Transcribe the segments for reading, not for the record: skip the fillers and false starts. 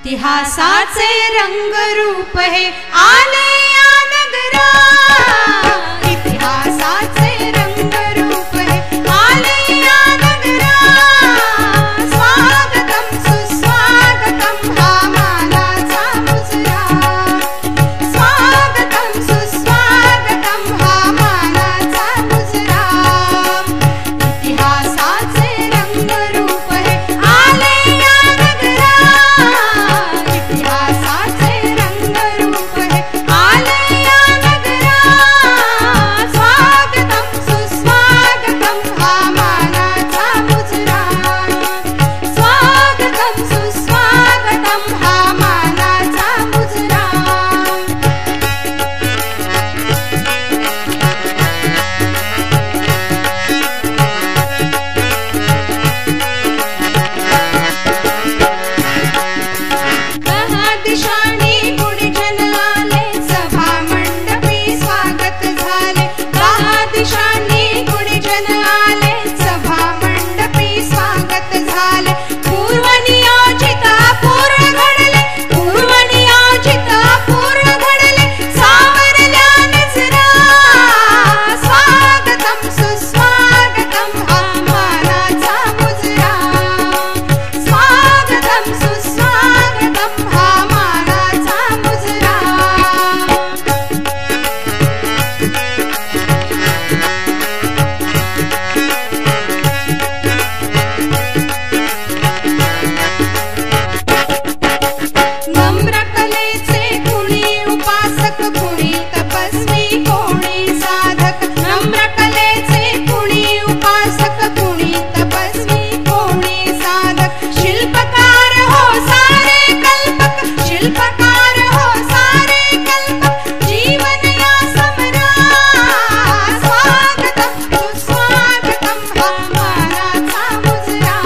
इतिहासाचे रंगरूप हे आले या नगरा, इतिहासाचे रंगरूप हे आले या नगरा। स्वागतम सुस्वागतम हा मानाचा मुजरा, स्वागतम सुस्वागतम हा मानाचा मुजरा। इतिहासाचे रंगरूप हे आले या नगरा, इतिहासाचे रंगरूप हे आले या नगरा। स्वागतम सुस्वागतम हा मानाचा मुजरा, स्वागतम सुस्वागतम हा मानाचा मुजरा। दहा दिशांनी गुणीजन आले, सभा मंडपी स्वागत झाले। दहा दिशांनी गुणीजन आले, सभा मंडपी स्वागत झाले। पूर्व नियोजित अपूर्व घडले, पूर्व नियोजित अपूर्व घडले, सावरल्या नजरा। स्वागतम सुस्वागतम हा मानाचा मुजरा, स्वागतम सुस्वागतम हा मानाचा मुजरा। नम्र कलेचे कुणी उपासक, कुणी तपस्वी, कोणी साधक। नम्र कलेचे कुणी उपासक, कुणी तपस्वी, कोणी साधक। शिल्पकार हो सारे कल्पक, शिल्पकार हो सारे कल्पक, जीवन या समरा। स्वागतम सुस्वागतम हा मानाचा मुजरा,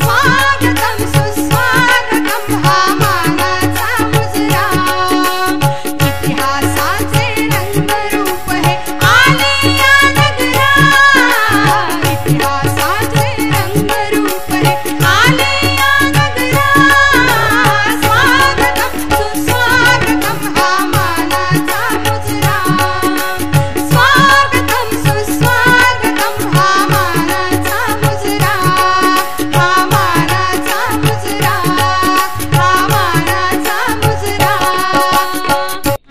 स्वागतम सुस्वागतम हा मानाचा मुजरा। इतिहासाचे रंगरूप हे आले या नगरा, इतिहासाचे रंगरूप हे आले या नगरा। स्वागतम सुस्वागतम हा मानाचा मुजरा, स्वागतम सुस्वागतम हा मानाचा मुजरा। हा मानाचा मुजरा, हा मानाचा मुजरा।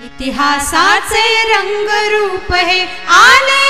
इतिहासाचे रंगरूप हे आले